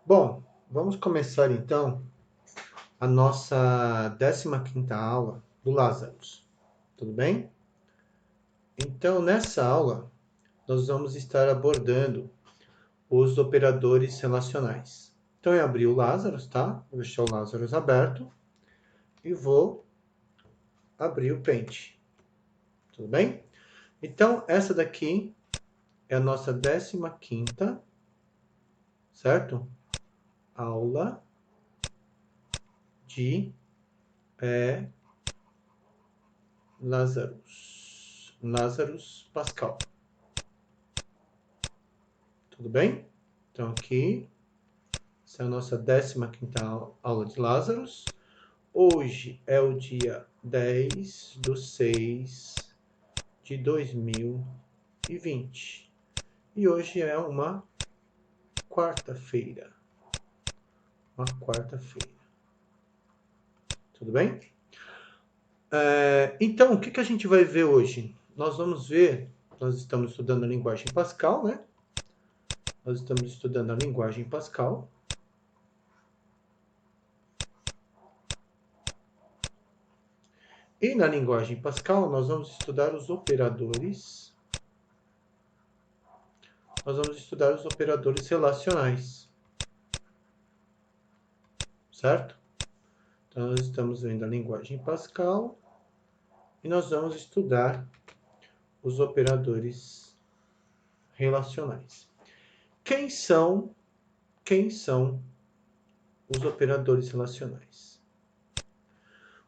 Bom, vamos começar então a nossa 15ª aula do Lazarus, tudo bem? Então, nessa aula, nós vamos estar abordando os operadores relacionais. Então, eu abri o Lazarus, tá? Vou deixar o Lazarus aberto e vou abrir o Paint, tudo bem? Então, essa daqui é a nossa 15ª, certo? Aula de Lazarus Pascal. Tudo bem? Então, aqui, essa é a nossa 15ª aula de Lazarus. Hoje é o dia 10/6/2020. E hoje é uma quarta-feira. Tudo bem? Então, o que a gente vai ver hoje? Nós estamos estudando a linguagem Pascal, né? Nós estamos estudando a linguagem Pascal. E na linguagem Pascal, nós vamos estudar os operadores. Nós vamos estudar os operadores relacionais. Certo? Então, nós estamos vendo a linguagem Pascal e nós vamos estudar os operadores relacionais. Quem são os operadores relacionais?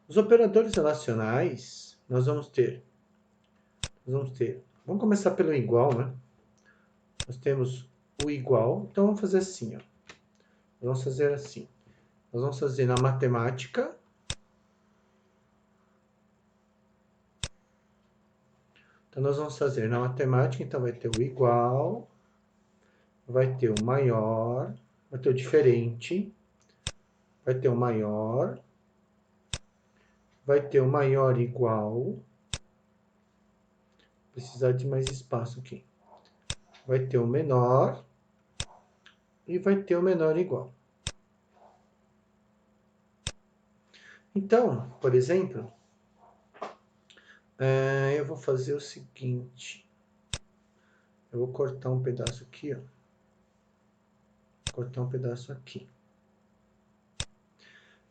Os operadores relacionais, vamos vamos começar pelo igual, né? Nós temos o igual, então vamos fazer assim, ó. Vamos fazer assim. Nós vamos fazer na matemática. Então, nós vamos fazer na matemática, então vai ter o igual, vai ter o maior, vai ter o diferente, vai ter o maior, vai ter o maior igual, precisar de mais espaço aqui. Vai ter o menor e vai ter o menor igual. Então, por exemplo, eu vou fazer o seguinte. Eu vou cortar um pedaço aqui, ó. Cortar um pedaço aqui.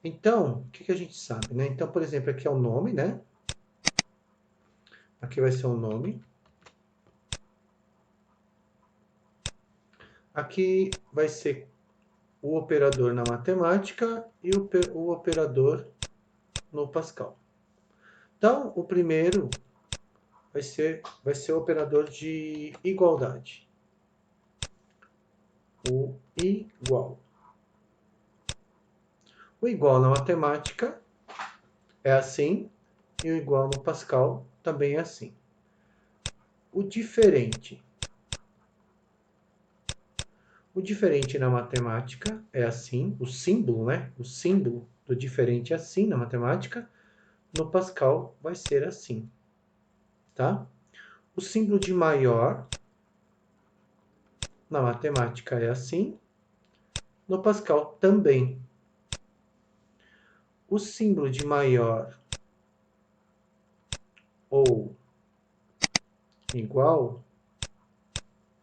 Então, o que a gente sabe, né? Então, por exemplo, aqui é o nome, né? Aqui vai ser o nome. Aqui vai ser o operador na matemática e o operador no Pascal. Então, o primeiro vai ser o operador de igualdade. O igual. O igual na matemática é assim, e o igual no Pascal também é assim. O diferente. O diferente na matemática é assim, o símbolo, né? O símbolo do diferente é assim na matemática. No Pascal vai ser assim, tá? O símbolo de maior na matemática é assim. No Pascal também. O símbolo de maior ou igual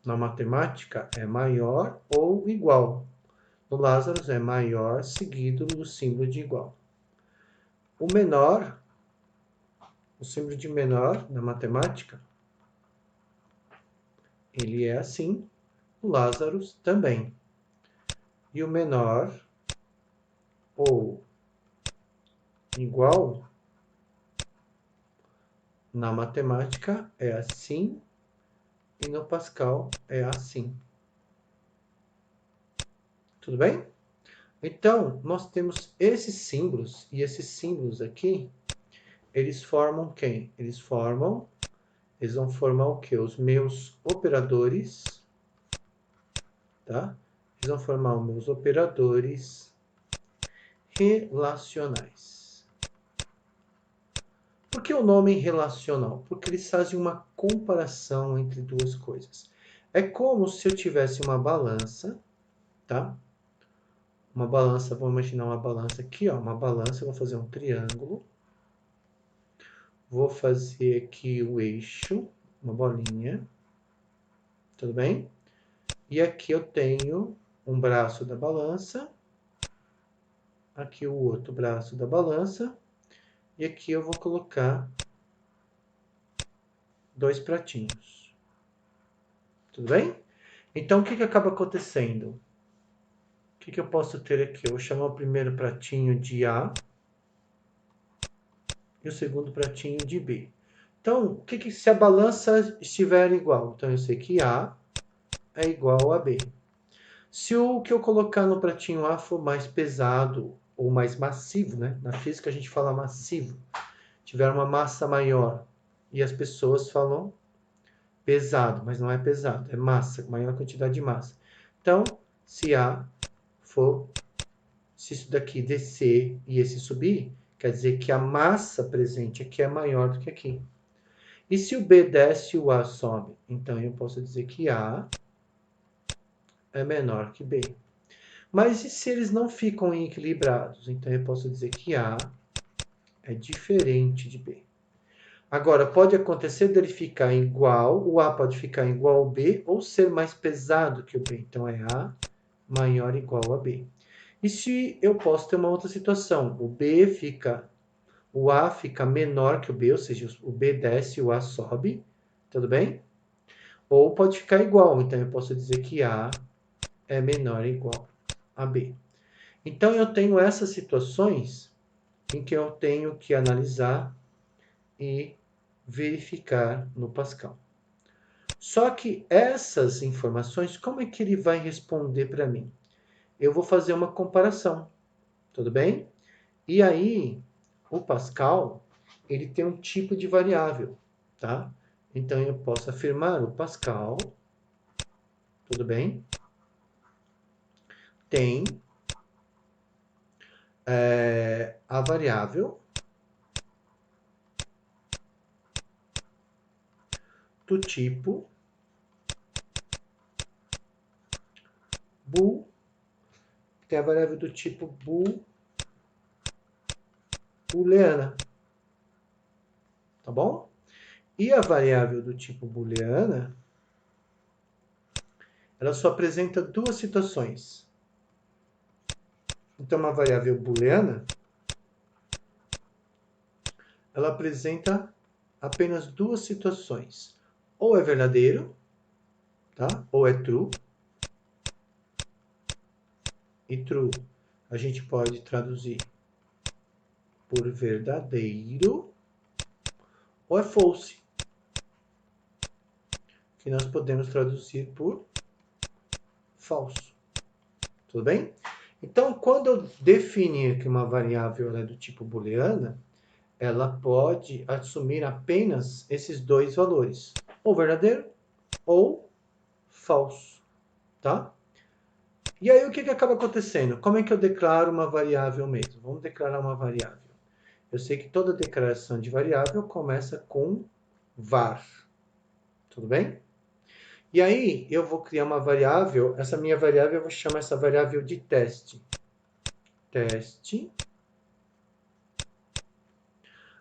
na matemática é maior ou igual. No Lazarus é maior seguido do símbolo de igual. O menor, o símbolo de menor na matemática, ele é assim. O Lazarus também. E o menor ou igual na matemática é assim e no Pascal é assim. Tudo bem? Então, nós temos esses símbolos, e esses símbolos aqui, eles formam quem? Eles vão formar o quê? Os meus operadores, tá? Eles vão formar os meus operadores relacionais. Por que o nome relacional? Porque eles fazem uma comparação entre duas coisas. É como se eu tivesse uma balança, tá? uma balança, vou imaginar uma balança aqui, ó, uma balança, eu vou fazer um triângulo. Vou fazer aqui o eixo, uma bolinha, tudo bem? E aqui eu tenho um braço da balança, aqui o outro braço da balança, e aqui eu vou colocar 2 pratinhos. Tudo bem? Então, o que acaba acontecendo? O que eu posso ter aqui? Eu vou chamar o primeiro pratinho de A e o segundo pratinho de B. Então, se a balança estiver igual? Então, eu sei que A é igual a B. Se o que eu colocar no pratinho A for mais pesado ou mais massivo, né? Na física a gente fala massivo, tiver uma massa maior e as pessoas falam pesado, mas não é pesado, é massa, maior quantidade de massa. Então, se A for, se isso daqui descer e esse subir, quer dizer que a massa presente aqui é maior do que aqui. E se o B desce e o A sobe? Então, eu posso dizer que A é menor que B. Mas e se eles não ficam equilibrados? Então, eu posso dizer que A é diferente de B. Agora, pode acontecer dele ficar igual, o A pode ficar igual ao B ou ser mais pesado que o B. Então, é A maior ou igual a B. E se eu posso ter uma outra situação, o A fica menor que o B, ou seja, o B desce e o A sobe, tudo bem? Ou pode ficar igual, então eu posso dizer que A é menor ou igual a B. Então, eu tenho essas situações em que eu tenho que analisar e verificar no Pascal. Só que essas informações, como é que ele vai responder para mim? Eu vou fazer uma comparação, tudo bem? E aí, o Pascal, ele tem um tipo de variável, tá? Então, eu posso afirmar o Pascal, tudo bem? Tem a variável do tipo tem a variável do tipo booleana, tá bom? E a variável do tipo booleana, ela só apresenta duas situações. Então, uma variável booleana, ela apresenta apenas duas situações. Ou é verdadeiro, tá? Ou é true. E true a gente pode traduzir por verdadeiro, ou é false, que nós podemos traduzir por falso. Tudo bem? Então, quando eu definir que uma variável é do tipo booleana, ela pode assumir apenas esses dois valores, ou verdadeiro ou falso, tá? E aí, o que acaba acontecendo? Como é que eu declaro uma variável mesmo? Vamos declarar uma variável. Eu sei que toda declaração de variável começa com var, tudo bem? E aí, eu vou criar uma variável, essa minha variável, eu vou chamar essa variável de teste. Teste.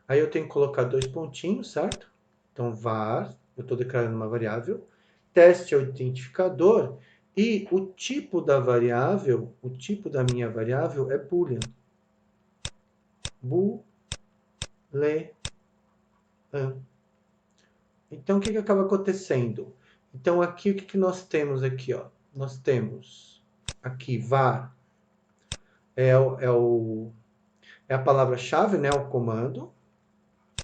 Aí eu tenho que colocar 2 pontinhos, certo? Então, var, eu estou declarando uma variável. Teste é o identificador. E o tipo da variável, o tipo da minha variável é boolean. Boolean. Então, o que acaba acontecendo? Então, aqui, o que nós temos aqui? Ó? Nós temos aqui var, é a palavra-chave, né? O comando,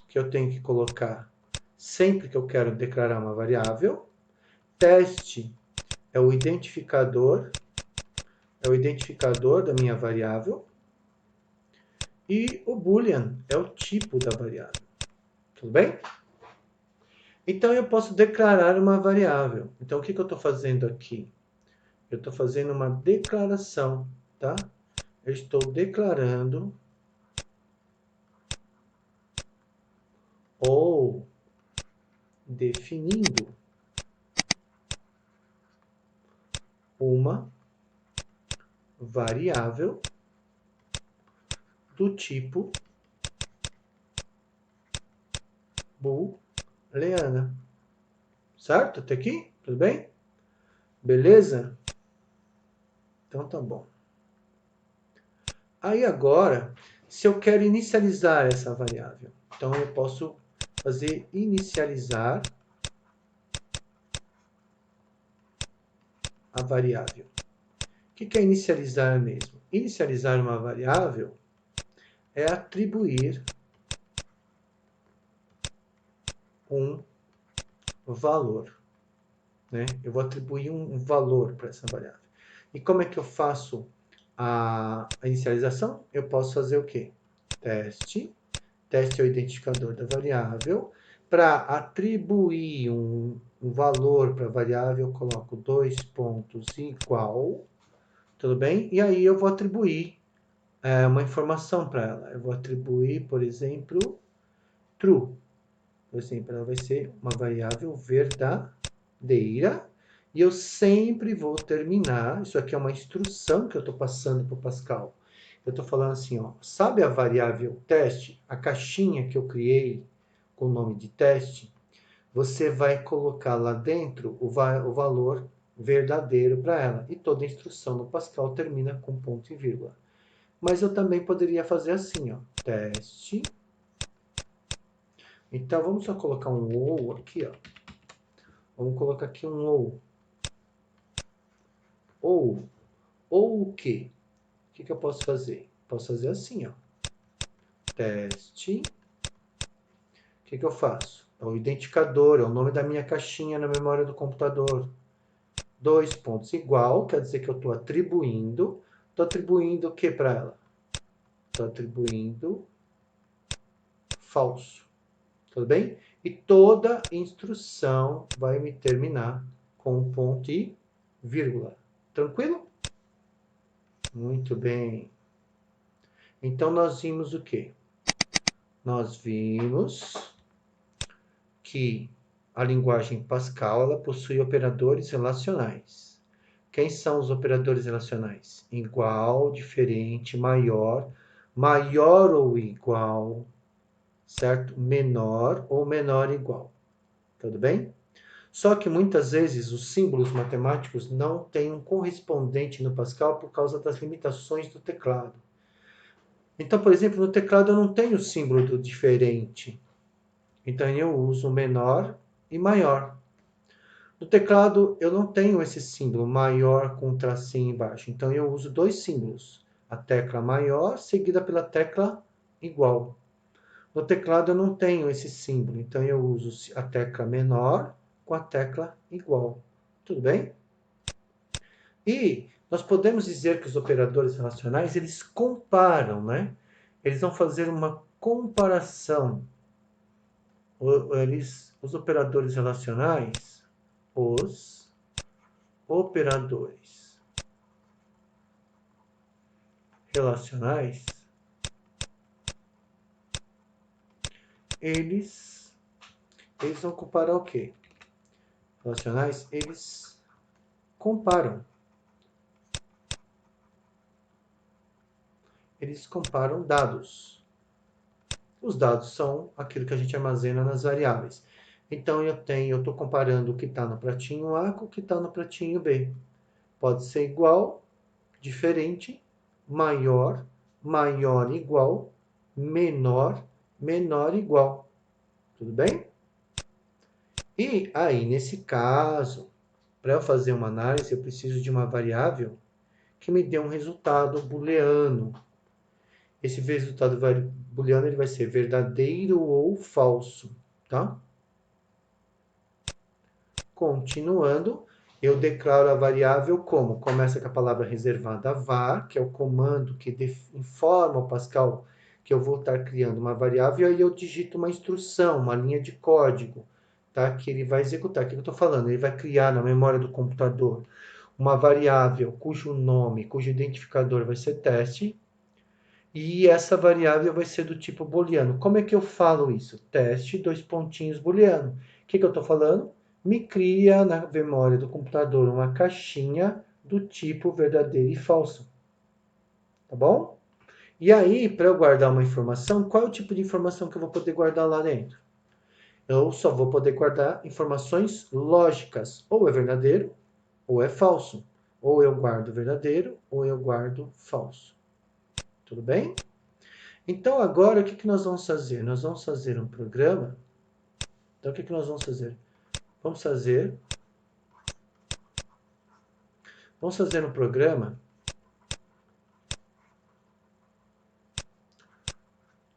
que eu tenho que colocar sempre que eu quero declarar uma variável. Teste é o identificador da minha variável. E o boolean é o tipo da variável. Tudo bem? Então, eu posso declarar uma variável. Então, o que eu estou fazendo aqui? Eu estou fazendo uma declaração, tá? Eu estou declarando ou definindo uma variável do tipo booleana. Certo? Até aqui? Tudo bem? Beleza? Então tá bom. Aí agora, se eu quero inicializar essa variável, então eu posso fazer inicializar a variável. O que é inicializar mesmo? Inicializar uma variável é atribuir um valor. Né? Eu vou atribuir um valor para essa variável. E como é que eu faço a inicialização? Eu posso fazer o quê? Teste é o identificador da variável. Para atribuir um valor para a variável, eu coloco 2 pontos igual, tudo bem? E aí eu vou atribuir uma informação para ela. Eu vou atribuir, por exemplo, true. Por exemplo, ela vai ser uma variável verdadeira. E eu sempre vou terminar, isso aqui é uma instrução que eu estou passando para o Pascal. Eu estou falando assim, ó, sabe a variável teste? A caixinha que eu criei com o nome de teste, você vai colocar lá dentro o valor verdadeiro para ela. E toda instrução no Pascal termina com ponto e vírgula. Mas eu também poderia fazer assim, ó, teste. Então, vamos só colocar um ou aqui, ó. Vamos colocar aqui um ou. Ou o quê? O que eu posso fazer? Posso fazer assim, ó. Teste. O que eu faço? É o identificador, é o nome da minha caixinha na memória do computador. 2 pontos igual, quer dizer que eu estou atribuindo. Estou atribuindo o que para ela? Estou atribuindo falso. Tudo bem? E toda instrução vai me terminar com um ponto e vírgula. Tranquilo? Muito bem. Então, nós vimos o quê? Nós vimos que a linguagem Pascal ela possui operadores relacionais. Quem são os operadores relacionais? Igual, diferente, maior, maior ou igual, certo? Menor ou menor igual. Tudo bem? Só que muitas vezes os símbolos matemáticos não têm um correspondente no Pascal por causa das limitações do teclado. Então, por exemplo, no teclado eu não tenho o símbolo do diferente. Então eu uso menor e maior. No teclado eu não tenho esse símbolo maior com um tracinho embaixo. Então eu uso dois símbolos. A tecla maior seguida pela tecla igual. No teclado eu não tenho esse símbolo. Então eu uso a tecla menor com a tecla igual. Tudo bem? E nós podemos dizer que os operadores relacionais, eles comparam, né? Eles vão fazer uma comparação. Os operadores relacionais, eles vão comparar o quê? Relacionais, eles comparam. Eles comparam dados. Os dados são aquilo que a gente armazena nas variáveis. Então, eu estou comparando o que está no pratinho A com o que está no pratinho B. Pode ser igual, diferente, maior, maior igual, menor, menor igual. Tudo bem? E aí, nesse caso, para eu fazer uma análise, eu preciso de uma variável que me dê um resultado booleano. Esse resultado booleano ele vai ser verdadeiro ou falso, tá? Continuando, eu declaro a variável como? Começa com a palavra reservada var, que é o comando que informa o Pascal que eu vou estar criando uma variável, e aí eu digito uma instrução, uma linha de código, tá? Que ele vai executar. O que eu estou falando? Ele vai criar na memória do computador uma variável cujo nome, cujo identificador vai ser teste, e essa variável vai ser do tipo booleano. Como é que eu falo isso? Teste, dois pontinhos, booleano. O que eu estou falando? Me cria na memória do computador uma caixinha do tipo verdadeiro e falso. tá bom? E aí, para eu guardar uma informação, qual é o tipo de informação que eu vou poder guardar lá dentro? Eu só vou poder guardar informações lógicas, ou é verdadeiro, ou é falso. Ou eu guardo verdadeiro, ou eu guardo falso. Tudo bem? Então, agora, o que nós vamos fazer? Nós vamos fazer um programa. Então, o que nós vamos fazer? Vamos fazer um programa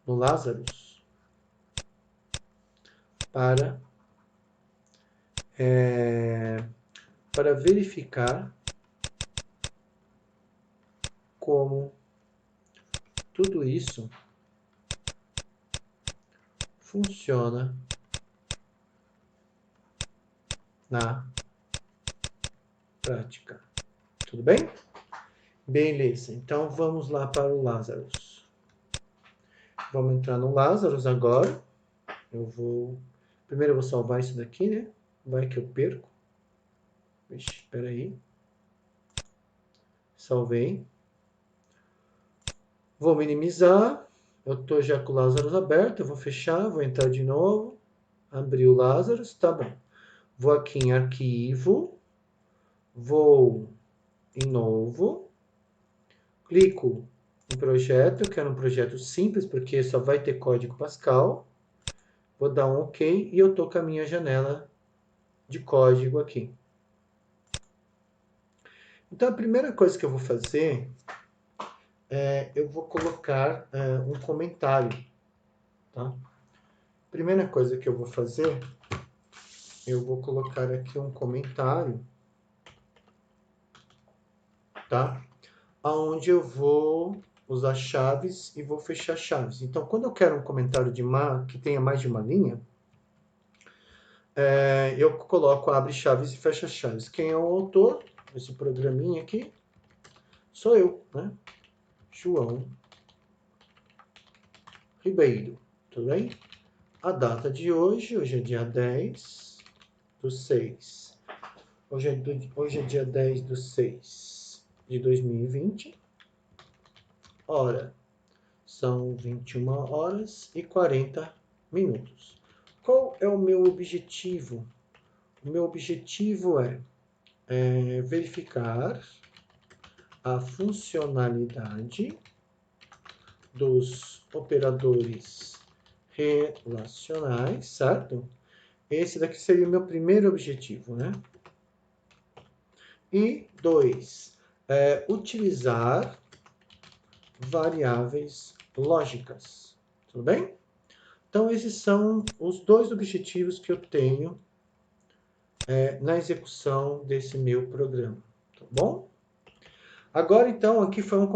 no Lazarus para, para verificar como tudo isso funciona na prática. Tudo bem? Beleza, então vamos lá para o Lazarus. Vamos entrar no Lazarus agora. Primeiro eu vou salvar isso daqui, né? Vai que eu perco. Vixe, espera aí. Salvei. Vou minimizar. Eu estou já com o Lazarus aberto. Eu vou fechar, vou entrar de novo. Abrir o Lazarus, tá bom. Vou aqui em arquivo. Vou em novo. Clico em projeto. Eu quero um projeto simples, porque só vai ter código Pascal. Vou dar um OK e eu estou com a minha janela de código aqui. Então, a primeira coisa que eu vou fazer eu vou colocar um comentário. Tá? Primeira coisa que eu vou fazer, eu vou colocar aqui um comentário, tá? Onde eu vou usar chaves e vou fechar chaves. Então, quando eu quero um comentário que tenha mais de uma linha, eu coloco abre chaves e fecha chaves. Quem é o autor desse programinha aqui? Sou eu, né? João Ribeiro, tudo bem? A data de hoje é dia 10/6. Hoje é dia 10/6 de 2020. Hora, são 21h40. Qual é o meu objetivo? O meu objetivo é verificar a funcionalidade dos operadores relacionais, certo? Esse daqui seria o meu primeiro objetivo, né? E 2, utilizar variáveis lógicas. Tudo bem? Então, esses são os dois objetivos que eu tenho na execução desse meu programa. Tá bom? Agora, então, aqui foi um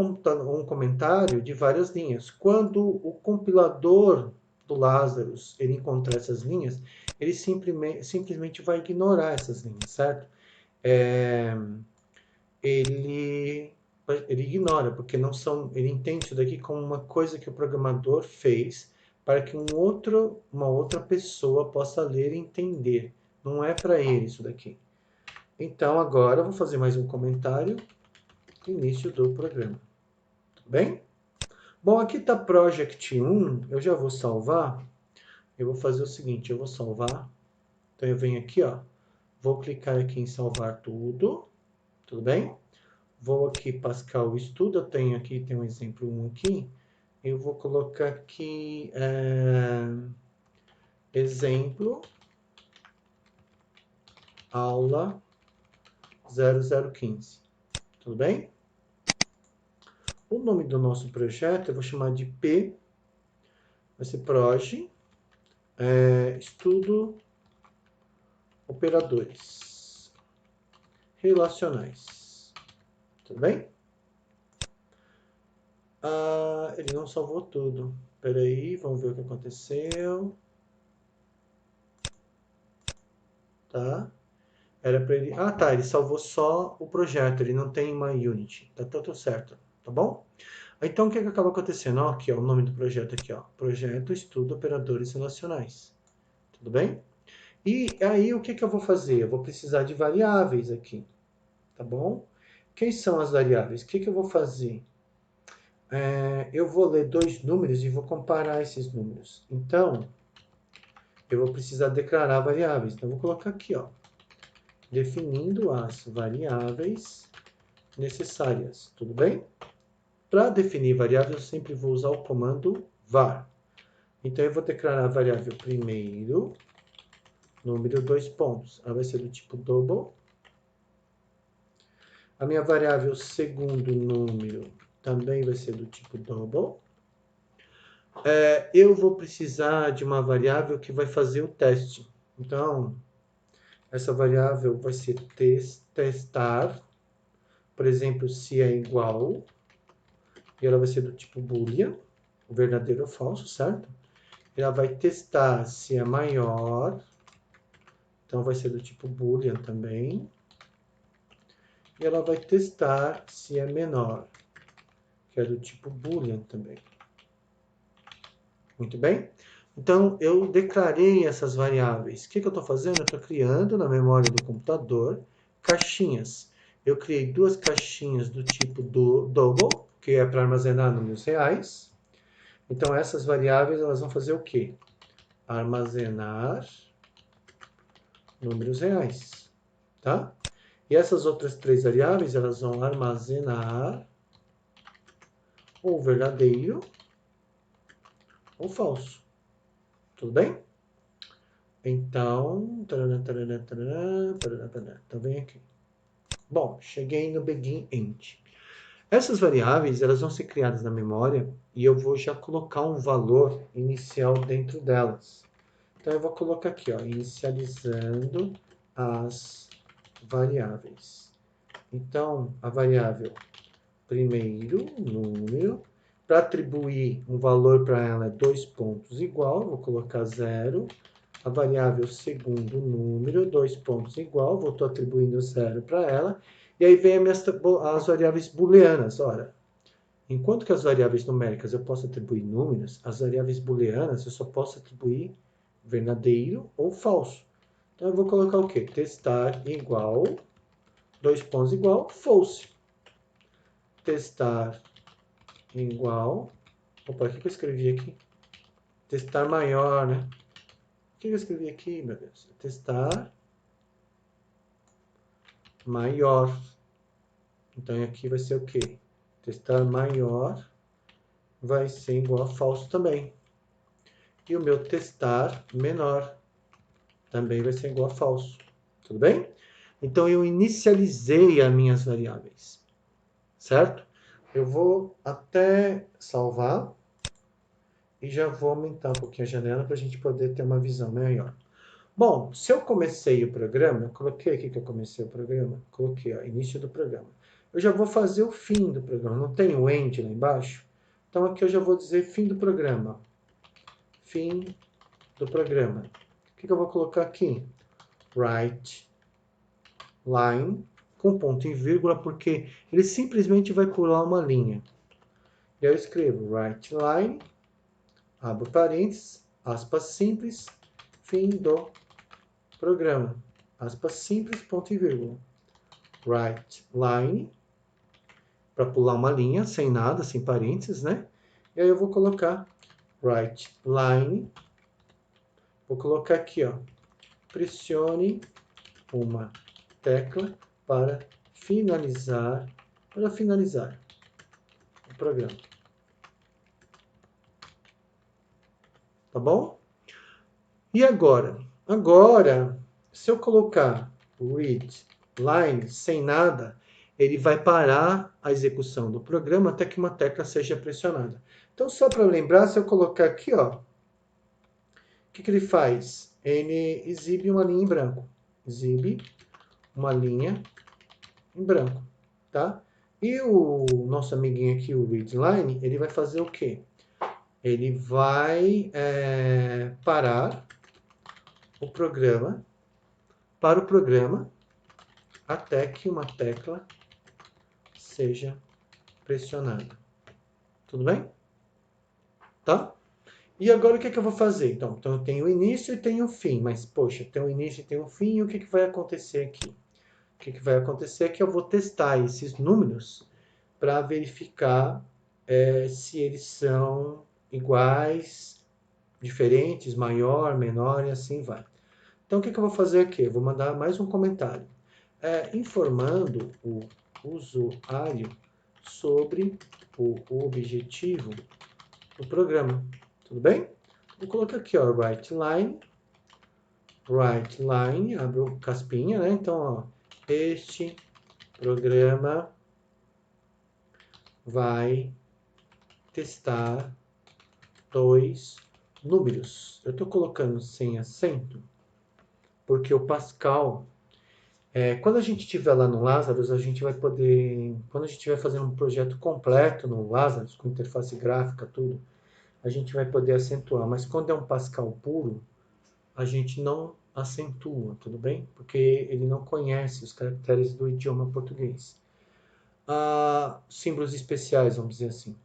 comentário de várias linhas. Quando o compilador do Lazarus ele encontrar essas linhas, ele simplesmente vai ignorar essas linhas, certo? Ele ignora, porque não são, ele entende isso daqui como uma coisa que o programador fez para que uma outra pessoa possa ler e entender. Não é para ele isso daqui. Então, agora eu vou fazer mais um comentário início do programa. Tudo bem? Bom, aqui está Project 1, eu já vou salvar. Eu vou fazer o seguinte, eu vou salvar. Então, eu venho aqui, ó, vou clicar aqui em salvar tudo. Tudo bem? Vou aqui Pascal Estudo, eu tenho aqui, tem um exemplo 1 aqui. Eu vou colocar aqui exemplo aula 0015. Tudo bem? O nome do nosso projeto eu vou chamar de P, vai ser Proj, Estudo Operadores Relacionais. Tudo bem? Ele não salvou tudo. Espera aí, vamos ver o que aconteceu. Tá? Era para ele... Ah, tá, ele salvou só o projeto, ele não tem uma Unity. Tá tudo certo, tá bom? Então, o que acaba acontecendo? Ó, aqui, ó, o nome do projeto aqui, ó. Projeto Estudo Operadores Relacionais. Tudo bem? E aí, o que eu vou fazer? Eu vou precisar de variáveis aqui, tá bom? Quem são as variáveis? O que eu vou fazer? eu vou ler dois números e vou comparar esses números. Então, eu vou precisar declarar variáveis. Então, eu vou colocar aqui, ó, definindo as variáveis necessárias. Tudo bem? Para definir variável, eu sempre vou usar o comando var. Então, eu vou declarar a variável primeiro, número 2 pontos. Ela vai ser do tipo double. A minha variável segundo número também vai ser do tipo double. Eu vou precisar de uma variável que vai fazer o teste. Então, essa variável vai ser testar, por exemplo, se é igual, e ela vai ser do tipo boolean, verdadeiro ou falso, certo? Ela vai testar se é maior, então vai ser do tipo boolean também. E ela vai testar se é menor, que é do tipo boolean também. Muito bem? Então, eu declarei essas variáveis. O que eu estou fazendo? Eu estou criando na memória do computador caixinhas. Eu criei duas caixinhas do tipo double, que é para armazenar números reais. Então, essas variáveis elas vão fazer o quê? Armazenar números reais. Tá? E essas outras três variáveis elas vão armazenar ou verdadeiro ou falso. Tudo bem? Então, então vem aqui. Bom, cheguei no begin end. Essas variáveis, elas vão ser criadas na memória e eu vou já colocar um valor inicial dentro delas. Então, eu vou colocar aqui, ó, inicializando as variáveis. Então, a variável primeiro, número, para atribuir um valor para ela é 2 pontos igual, vou colocar 0. A variável segundo número, 2 pontos igual, vou estou atribuindo 0 para ela. E aí vem as variáveis booleanas. Ora, enquanto que as variáveis numéricas eu posso atribuir números, as variáveis booleanas eu só posso atribuir verdadeiro ou falso. Então eu vou colocar o quê? Testar igual, 2 pontos igual, false. Testar igual, opa, o que eu escrevi aqui? Testar maior, né? O que eu escrevi aqui, meu Deus? Testar maior. Então, aqui vai ser o quê? Testar maior vai ser igual a falso também. E o meu testar menor também vai ser igual a falso. Tudo bem? Então, eu inicializei as minhas variáveis. Certo? Eu vou até salvar e já vou aumentar um pouquinho a janela para a gente poder ter uma visão maior. Bom, se eu comecei o programa, eu coloquei aqui que eu comecei o programa, coloquei, ó, início do programa. Eu já vou fazer o fim do programa, não tem o end lá embaixo? Então aqui eu já vou dizer fim do programa. Fim do programa. O que eu vou colocar aqui? Write line com ponto e vírgula, porque ele simplesmente vai pular uma linha. E aí eu escrevo write line, abro parênteses, aspas simples, fim do programa. Aspas simples, ponto e vírgula. Write line, para pular uma linha, sem nada, sem parênteses, né? E aí eu vou colocar write line, vou colocar aqui, ó, pressione uma tecla para finalizar o programa. Tá bom? E agora? Agora, se eu colocar read line sem nada, ele vai parar a execução do programa até que uma tecla seja pressionada. Então, só para lembrar, se eu colocar aqui, ó, o que ele faz? Ele exibe uma linha em branco. Exibe uma linha em branco, tá? E o nosso amiguinho aqui, o readline, ele vai fazer o quê? Ele vai parar o programa, para o programa, até que uma tecla seja pressionada. Tudo bem? Tá? E agora o que eu vou fazer? Então eu tenho o início e tenho o fim, mas poxa, tem o início e tem o fim, e o que vai acontecer aqui? O que vai acontecer é que eu vou testar esses números para verificar se eles são iguais, diferentes, maior, menor e assim vai. Então, o que eu vou fazer aqui? Eu vou mandar mais um comentário. Informando o usuário sobre o objetivo do programa. Tudo bem? Vou colocar aqui, ó, WriteLine, abro caspinha, né? Então, ó, este programa vai testar 2 números. Eu estou colocando sem acento, porque o Pascal, quando a gente estiver lá no Lazarus, a gente vai poder, quando a gente estiver fazendo um projeto completo no Lazarus, com interface gráfica, tudo, a gente vai poder acentuar. Mas quando é um Pascal puro, a gente não acentua, tudo bem? Porque ele não conhece os caracteres do idioma português. Símbolos especiais, vamos dizer assim.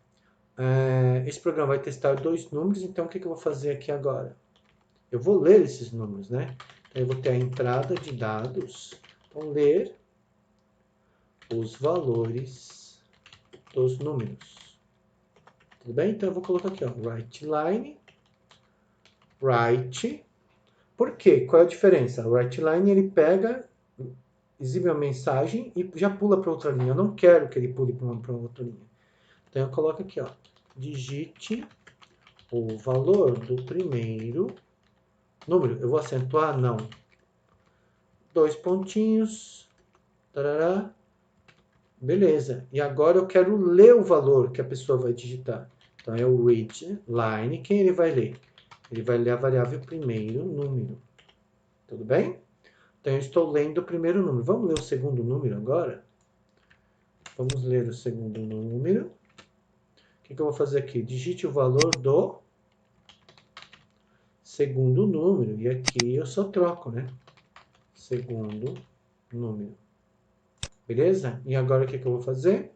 Esse programa vai testar 2 números, então o que eu vou fazer aqui agora? Eu vou ler esses números, né? Então eu vou ter a entrada de dados, então ler os valores dos números. Tudo bem? Então eu vou colocar aqui, ó, WriteLine, write. Por quê? Qual é a diferença? O WriteLine, ele pega, exibe uma mensagem e já pula para outra linha. Eu não quero que ele pule para outra linha. Então eu coloco aqui, ó, digite o valor do primeiro número. Eu vou acentuar? Não. 2 pontinhos. Tarará. Beleza. E agora eu quero ler o valor que a pessoa vai digitar. Então é o read line. Quem ele vai ler? Ele vai ler a variável primeiro número. Tudo bem? Então eu estou lendo o primeiro número. Vamos ler o segundo número agora? Vamos ler o segundo número. O que eu vou fazer aqui? Digite o valor do segundo número. E aqui eu só troco, né? Segundo número. Beleza? E agora o que eu vou fazer?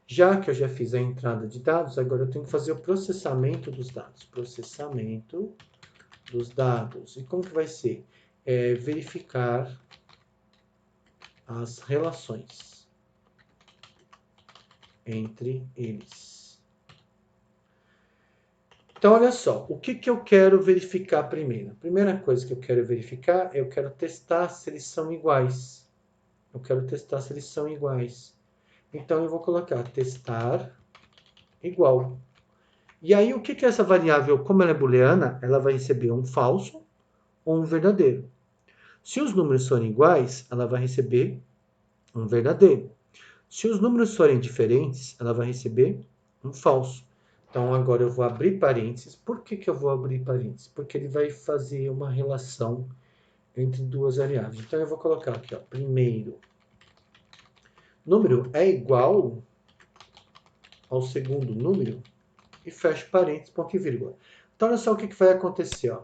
Já que eu já fiz a entrada de dados, agora eu tenho que fazer o processamento dos dados. Processamento dos dados. E como que vai ser? Verificar as relações entre eles. Então, olha só, o que eu quero verificar primeiro? A primeira coisa que eu quero verificar, eu quero testar se eles são iguais. Eu quero testar se eles são iguais. Então, eu vou colocar testar igual. E aí, o que essa variável, como ela é booleana, ela vai receber um falso ou um verdadeiro. Se os números forem iguais, ela vai receber um verdadeiro. Se os números forem diferentes, ela vai receber um falso. Então, agora eu vou abrir parênteses. Por que eu vou abrir parênteses? Porque ele vai fazer uma relação entre duas variáveis. Então, eu vou colocar aqui, ó, primeiro número é igual ao segundo número e fecho parênteses, ponto e vírgula. Então, olha só o que vai acontecer, ó.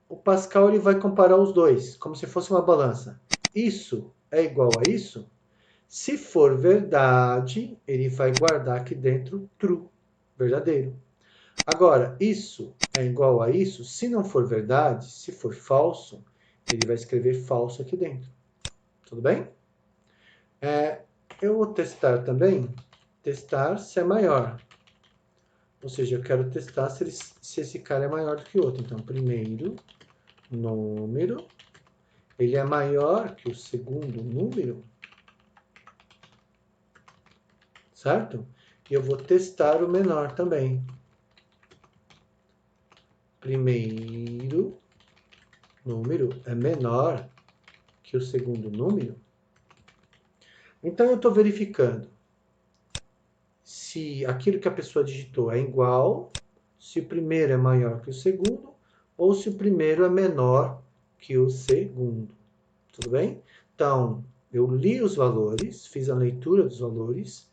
O Pascal ele vai comparar os dois, como se fosse uma balança. Isso é igual a isso? Se for verdade, ele vai guardar aqui dentro true, verdadeiro. Agora, isso é igual a isso? Se não for verdade, se for falso, ele vai escrever falso aqui dentro. Tudo bem? Eu vou testar também, testar se é maior. Ou seja, eu quero testar se esse cara é maior do que o outro. Então, primeiro número, ele é maior que o segundo número, certo? E eu vou testar o menor também. Primeiro número é menor que o segundo número. Então, eu estou verificando se aquilo que a pessoa digitou é igual, se o primeiro é maior que o segundo, ou se o primeiro é menor que o segundo. Tudo bem? Então, eu li os valores, fiz a leitura dos valores.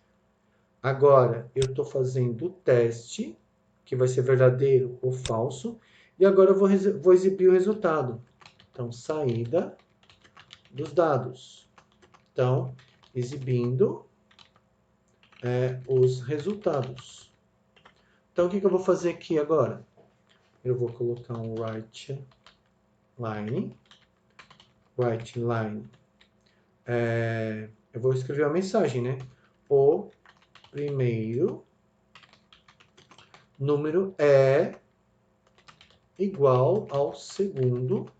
Agora, eu estou fazendo o teste, que vai ser verdadeiro ou falso. E agora eu vou exibir o resultado. Então, saída dos dados. Então, exibindo os resultados. Então, o que eu vou fazer aqui agora? Eu vou colocar um write line. Eu vou escrever uma mensagem, né? O primeiro número é igual ao segundo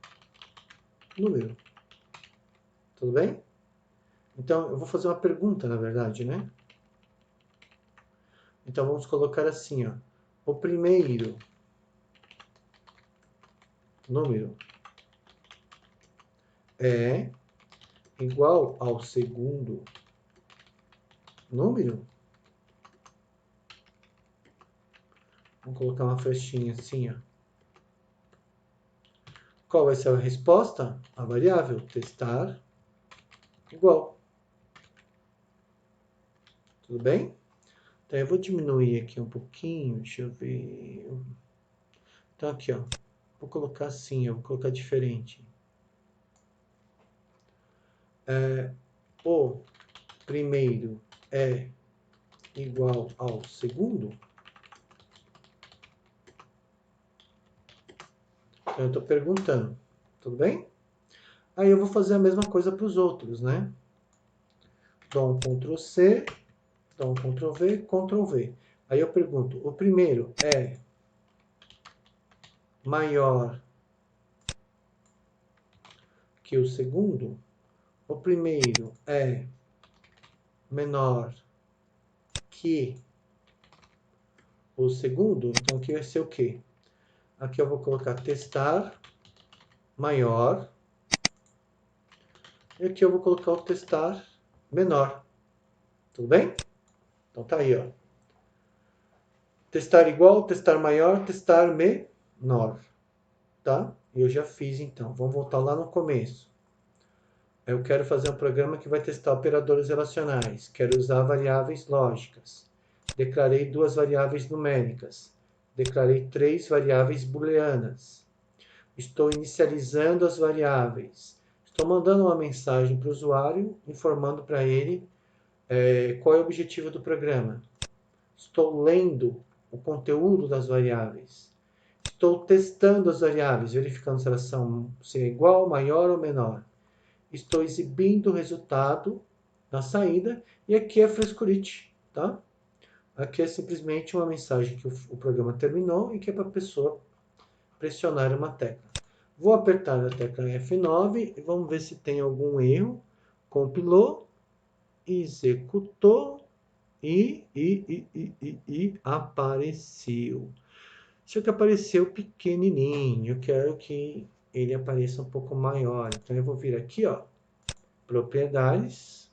número. Tudo bem? Então, eu vou fazer uma pergunta, na verdade, né? Então, vamos colocar assim, ó. O primeiro número é igual ao segundo número? Vamos colocar uma flechinha assim, ó. Qual vai ser a resposta? A variável testar igual. Tudo bem? Então, eu vou diminuir aqui um pouquinho, deixa eu ver. Então, aqui, ó. Vou colocar assim, eu vou colocar diferente. O primeiro é igual ao segundo? Então, eu estou perguntando. Tudo bem? Aí eu vou fazer a mesma coisa para os outros, né? Dou um Ctrl C, dou um Ctrl V, Ctrl V. Aí eu pergunto, o primeiro é maior que o segundo? O primeiro é menor que o segundo? Então aqui vai ser o quê? Aqui eu vou colocar testar maior. E aqui eu vou colocar o testar menor. Tudo bem? Então tá aí, ó. Testar igual, testar maior, testar menor. Tá? Eu já fiz então. Vamos voltar lá no começo. Eu quero fazer um programa que vai testar operadores relacionais. Quero usar variáveis lógicas. Declarei 2 variáveis numéricas. Declarei 3 variáveis booleanas. Estou inicializando as variáveis. Estou mandando uma mensagem para o usuário, informando para ele qual é o objetivo do programa. Estou lendo o conteúdo das variáveis. Estou testando as variáveis, verificando se elas são igual, maior ou menor. Estou exibindo o resultado na saída. E aqui é frescurite, tá? Aqui é simplesmente uma mensagem que o programa terminou e que é para a pessoa pressionar uma tecla. Vou apertar a tecla F9 e vamos ver se tem algum erro. Compilou, executou e apareceu. Só que apareceu pequenininho. Eu quero que ele apareça um pouco maior. Então eu vou vir aqui, ó, propriedades.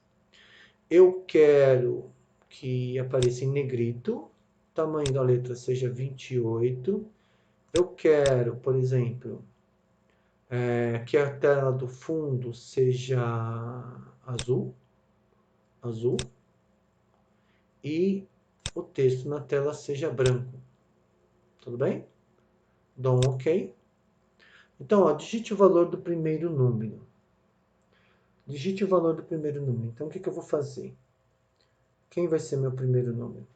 Eu quero que apareça em negrito. O tamanho da letra seja 28. Eu quero, por exemplo, que a tela do fundo seja azul. E o texto na tela seja branco. Tudo bem? Dou um OK. Então, ó, digite o valor do primeiro número. Digite o valor do primeiro número. Então, o que eu vou fazer? Quem vai ser meu primeiro número?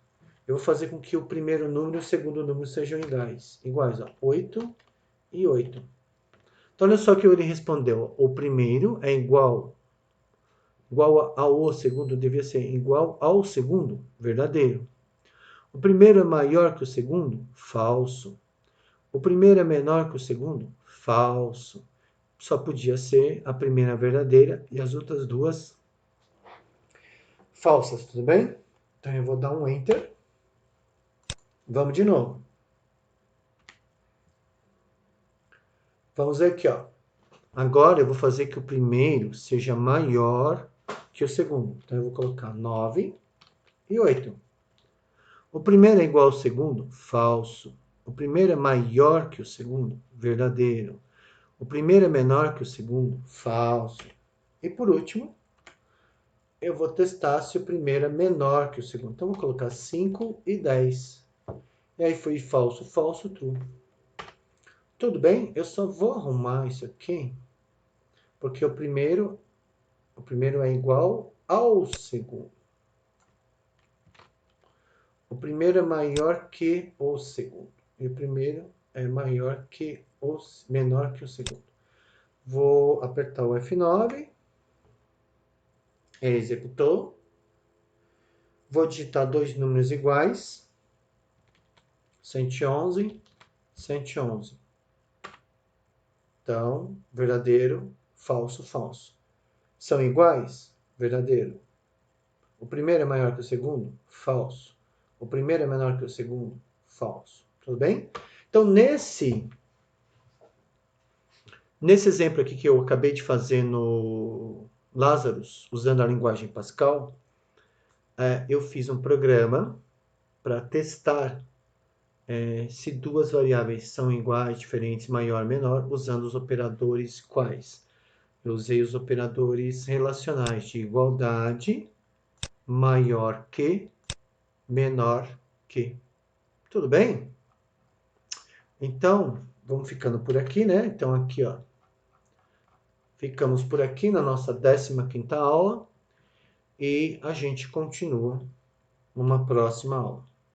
Eu vou fazer com que o primeiro número e o segundo número sejam iguais. Iguais, ó, 8 e 8. Então, olha só o que ele respondeu. O primeiro é igual ao segundo, devia ser igual ao segundo, verdadeiro. O primeiro é maior que o segundo, falso. O primeiro é menor que o segundo, falso. Só podia ser a primeira verdadeira e as outras duas falsas, tudo bem? Então eu vou dar um Enter. Vamos de novo. Vamos ver aqui, ó. Agora eu vou fazer que o primeiro seja maior que o segundo. Então eu vou colocar 9 e 8. O primeiro é igual ao segundo? Falso. O primeiro é maior que o segundo? Verdadeiro. O primeiro é menor que o segundo? Falso. E por último, eu vou testar se o primeiro é menor que o segundo. Então, eu vou colocar 5 e 10. E aí foi falso, falso, true. Tudo bem? Eu só vou arrumar isso aqui, porque o primeiro é igual ao segundo. O primeiro é maior que o segundo. E o primeiro é menor que o segundo. Vou apertar o F9. Ele executou. vou digitar dois números iguais, 111, 111. Então, verdadeiro, falso, falso. São iguais? Verdadeiro. O primeiro é maior que o segundo? Falso. O primeiro é menor que o segundo? Falso. Tudo bem? Então, nesse exemplo aqui que eu acabei de fazer no Lazarus, usando a linguagem Pascal, eu fiz um programa para testar se duas variáveis são iguais, diferentes, maior, menor, usando os operadores quais? Eu usei os operadores relacionais de igualdade, maior que, menor que. Tudo bem? Então, vamos ficando por aqui, né? Então, aqui, ó. Ficamos por aqui na nossa 15ª aula e a gente continua numa próxima aula.